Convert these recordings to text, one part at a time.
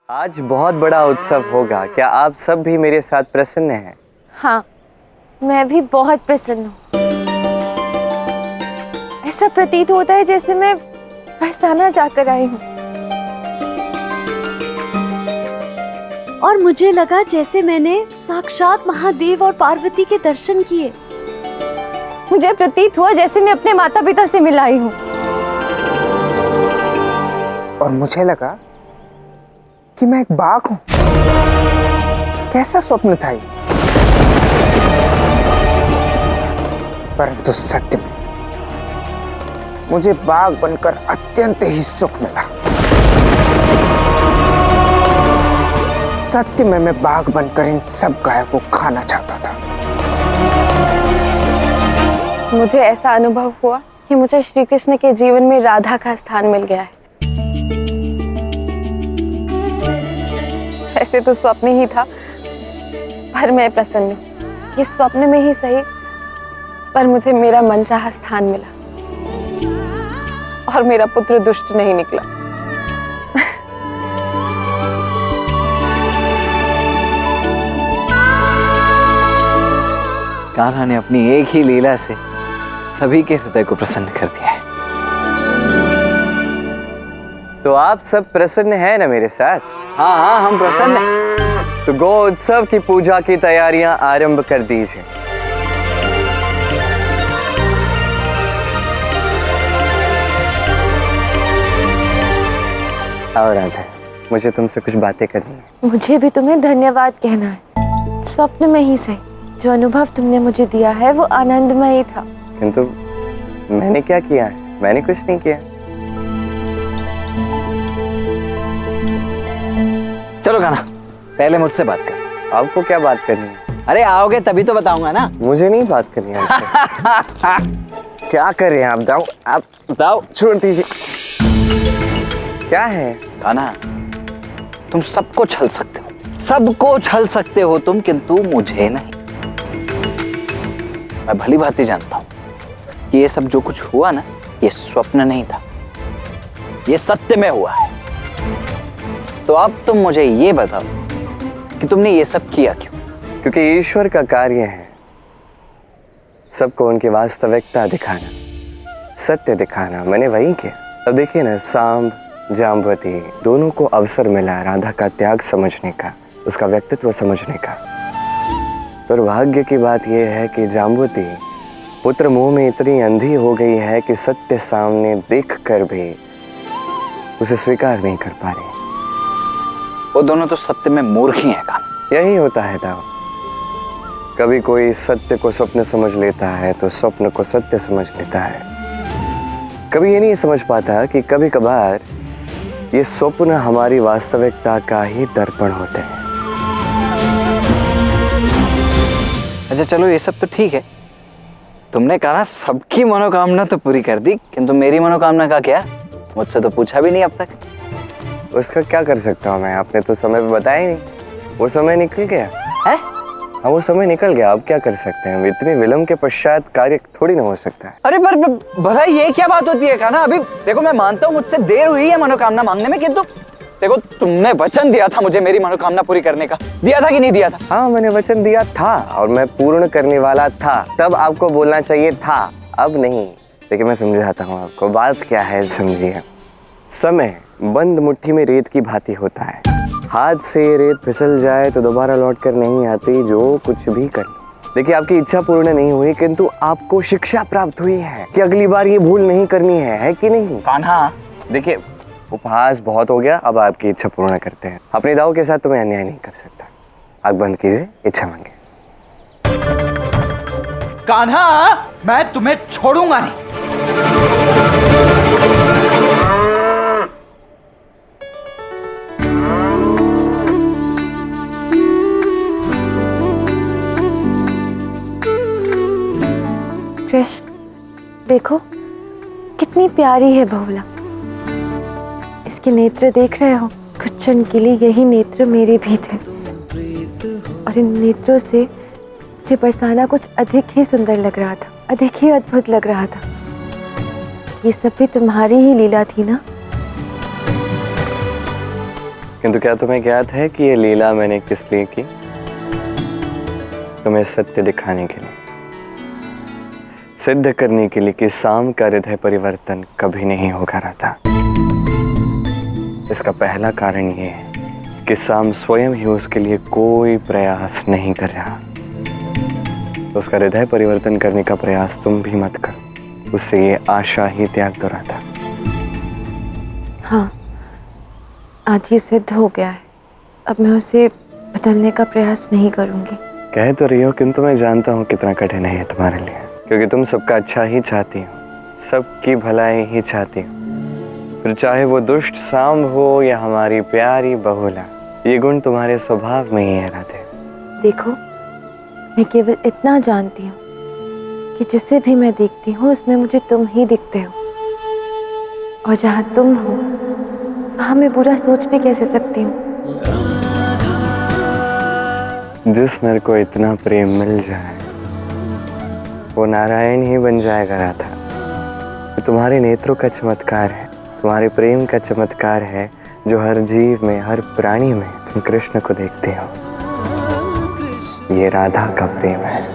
आज बहुत बड़ा उत्सव होगा, क्या आप सब भी मेरे साथ प्रसन्न हैं? हाँ, मैं भी बहुत प्रसन्न हूँ। ऐसा प्रतीत होता है जैसे मैं बरसाना जाकर आई हूँ। और मुझे लगा जैसे मैंने साक्षात महादेव और पार्वती के दर्शन किए। मुझे प्रतीत हुआ जैसे मैं अपने माता पिता से मिल आई हूँ। और मुझे लगा कि मैं एक बाघ हूँ। कैसा स्वप्न था ये? परंतु सत्य में मुझे बाघ बनकर अत्यंत ही सुख मिला। सत्य में मैं बाघ बनकर इन सब गायों को खाना चाहता था। मुझे ऐसा अनुभव हुआ कि मुझे श्री कृष्ण के जीवन में राधा का स्थान मिल गया है। ऐसे तो स्वप्न ही था, पर मैं प्रसन्न हूँ कि स्वप्न में ही सही, पर मुझे मेरा मनचाहा स्थान मिला और मेरा पुत्र दुष्ट नहीं निकला। कान्हा ने अपनी एक ही लीला से सभी के हृदय को प्रसन्न कर दिया है। तो आप सब प्रसन्न हैं ना मेरे साथ? हाँ हाँ, हम प्रसन्न हैं। तो गो उत्सव की पूजा की तैयारियां आरंभ कर दीजिए। और राधा, मुझे तुमसे कुछ बातें करनी है। मुझे भी तुम्हें धन्यवाद कहना है। स्वप्न में ही सही, जो अनुभव तुमने मुझे दिया है वो आनंदमय था। किंतु मैंने क्या किया है? मैंने कुछ नहीं किया। चलो कान्हा, पहले मुझसे बात कर। आपको क्या बात करनी है? अरे आओगे तभी तो बताऊंगा ना। मुझे नहीं बात करनी है आपसे। क्या कर रहे हैं आप? बताओ, आप बताओ, छोड़ दीजिए। क्या है? कान्हा, तुम सबको छल सकते हो, सबको छल सकते हो तुम, किंतु मुझे नहीं। मैं भली भांति जानता हूं कि ये सब जो कुछ हुआ ना, ये स्वप्न नहीं था, ये सत्य में हुआ है। तो अब तुम मुझे ये बताओ कि तुमने ये सब किया क्यों? क्योंकि ईश्वर का कार्य है सबको उनकी वास्तविकता दिखाना, सत्य दिखाना। मैंने वही किया। अब देखिए ना, सांब जाम्बवती दोनों को अवसर मिला राधा का त्याग समझने का, उसका व्यक्तित्व समझने का। दुर्भाग्य की बात यह है कि जाम्बवती पुत्र मोह में इतनी अंधी हो गई है कि सत्य सामने देखकर भी उसे स्वीकार नहीं कर पा रही। वो दोनों तो सत्य में मूर्ख ही हैं कान्हा। यही होता है दाऊ। कभी कोई सत्य को स्वप्न समझ लेता है तो स्वप्न को सत्य समझ लेता है। कभी ये नहीं समझ पाता कि कभी कभार ये स्वप्न हमारी वास्तविकता का ही दर्पण होते हैं। अच्छा चलो, ये सब तो ठीक है। तुमने कहा ना सबकी मनोकामना तो पूरी कर दी, किंतु मेरी मनोकामना का क्या? मुझसे तो पूछा भी नहीं अब तक। उसका क्या कर सकता हूँ मैं? आपने तो समय बताया ही नहीं। वो समय निकल गया है? हाँ, वो समय निकल गया। अब क्या कर सकते हैं? इतने विलंब के पश्चात कार्य थोड़ी ना हो सकता है। अरे पर भला ये क्या बात होती है कान्हा? अभी देखो, मैं मानता हूँ मुझसे देर हुई है मनोकामना मांगने में, किंतु देखो तुमने वचन दिया था मुझे मेरी मनोकामना पूरी करने का। दिया था कि नहीं दिया था? हाँ, मैंने वचन दिया था और मैं पूर्ण करने वाला था। तब आपको बोलना चाहिए था, अब नहीं। देखिए, मैं समझाता हूँ आपको। बात क्या है समझिए। समय बंद मुट्ठी में रेत की भांति होता है। हाथ से रेत फिसल जाए तो दोबारा लौट कर नहीं आती, जो कुछ भी कर। देखिए, आपकी इच्छा पूर्ण नहीं हुई, किंतु आपको शिक्षा प्राप्त हुई है कि अगली बार ये भूल नहीं करनी है कि नहीं? कान्हा, देखिए, उपहास बहुत हो गया। अब आपकी इच्छा पूर्ण करते हैं। अपने दाऊ के साथ तो मैं अन्याय नहीं कर सकता। आग बंद कीजिए, इच्छा मांगे। कान्हा, मैं तुम्हें छोड़ूंगा नहीं। कृष्ण, देखो कितनी प्यारी है बहुला। इसके नेत्र देख रहे हो? कुछ क्षण के लिए यही नेत्र मेरे भी थे, और इन नेत्रों से मुझे बरसाना कुछ अधिक ही सुंदर लग रहा था, अधिक ही अद्भुत लग रहा था। ये सब भी तुम्हारी ही लीला थी ना? किंतु क्या तुम्हें ज्ञात है कि ये लीला मैंने किस लिए की? तुम्हें सत्य दिखाने के लिए, सिद्ध करने के लिए कि साम का हृदय परिवर्तन कभी नहीं होगा राधा। इसका पहला कारण ये है कि साम स्वयं ही उसके लिए कोई प्रयास नहीं कर रहा। तो उसका हृदय परिवर्तन करने का प्रयास तुम भी मत करो, उससे ये आशा ही त्याग दो राधा। हाँ, आज ये सिद्ध हो गया है। अब मैं उसे बदलने का प्रयास नहीं करूंगी। कह तो रही हो, किंतु मैं जानता हूँ कितना कठिन है ये तुम्हारे लिए, क्योंकि तुम सबका अच्छा ही चाहती हो, सबकी भलाई ही चाहती हो। फिर चाहे वो दुष्ट साम हो या हमारी प्यारी बहुला, ये गुण तुम्हारे स्वभाव में ही है राधे। देखो, मैं केवल इतना जानती हूँ कि जिसे भी मैं देखती हूँ उसमें मुझे तुम ही दिखते हो, और जहाँ तुम हो वहाँ मैं बुरा सोच भी कैसे सकती हूँ। जिस नर को इतना प्रेम मिल जाए वो नारायण ही बन जाएगा राधा। ये तुम्हारे नेत्रों का चमत्कार है, तुम्हारे प्रेम का चमत्कार है, जो हर जीव में, हर प्राणी में तुम कृष्ण को देखते हो। ये राधा का प्रेम है।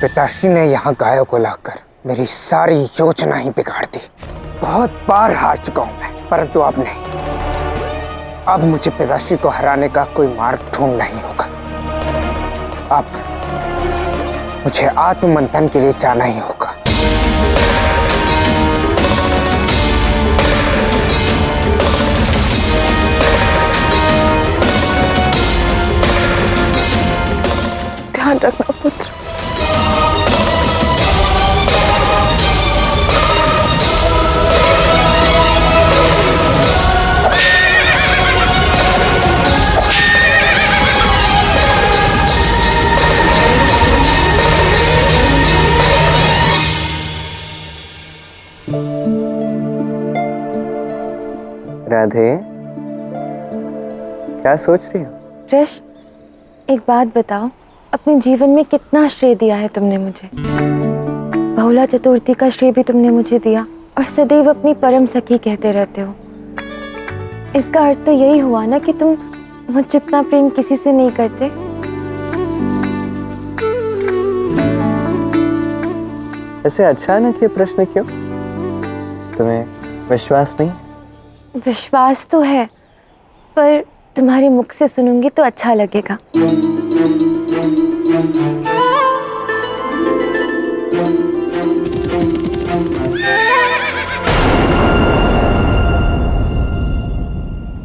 पिताश्री ने यहाँ गायों को लाकर मेरी सारी योजना ही बिगाड़ दी। बहुत बार हार चुका हूं मैं, परंतु अब नहीं। अब मुझे पिताश्री को हराने का कोई मार्ग ढूंढना ही होगा। अब मुझे आत्ममंथन के लिए जाना ही होगा। ध्यान रखना पुत्र। राधे, क्या सोच रही हो? कृष्ण, एक बात बताओ, अपने जीवन में कितना श्रेय दिया है तुमने मुझे। बहुला चतुर्थी का श्रेय भी तुमने मुझे दिया, और सदैव अपनी परम सखी कहते रहते हो। इसका अर्थ तो यही हुआ ना कि तुम मुझ जितना प्रेम किसी से नहीं करते। ऐसे अचानक ये प्रश्न क्यों? तुम्हें विश्वास नहीं? विश्वास तो है, पर तुम्हारे मुख से सुनूंगी तो अच्छा लगेगा।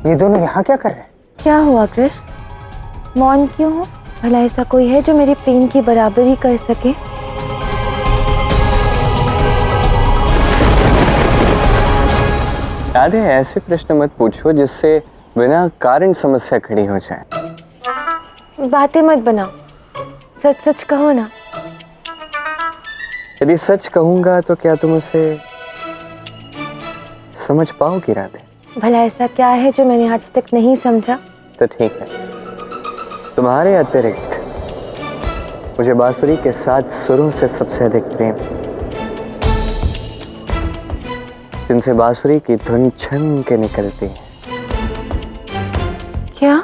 ये दोनों यहाँ क्या कर रहे हैं? क्या हुआ कृष्ण, मौन क्यों हो? भला ऐसा कोई है जो मेरे प्रेम की बराबरी कर सके? राधे, ऐसे प्रश्न मत पूछो जिससे बिना कारण समस्या खड़ी हो जाए। बातें मत बनाओ, सच सच कहो ना। यदि सच कहूंगा तो क्या तुम उसे समझ पाओगी राधे? भला ऐसा क्या है जो मैंने आज तक नहीं समझा? तो ठीक है, तुम्हारे अतिरिक्त मुझे बांसुरी के 7 सुरों से सबसे अधिक प्रेम, जिनसे बांसुरी की धुन छन के निकलती है। क्या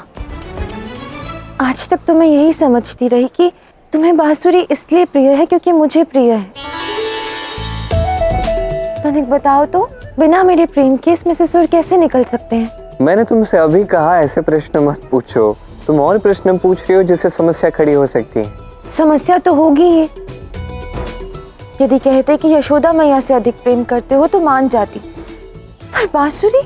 आज तक तो मैं यही समझती रही कि तुम्हें बांसुरी इसलिए प्रिय है क्योंकि मुझे प्रिय है। तनिक बताओ तो, बिना मेरे प्रेम के इसमें से सुर कैसे निकल सकते हैं? मैंने तुमसे अभी कहा ऐसे प्रश्न मत पूछो। तुम और प्रश्न पूछ रही हो जिससे समस्या खड़ी हो सकती है। समस्या तो होगी ही। यदि कहते कि यशोदा मैया से अधिक प्रेम करते हो तो मान जाती, पर बांसुरी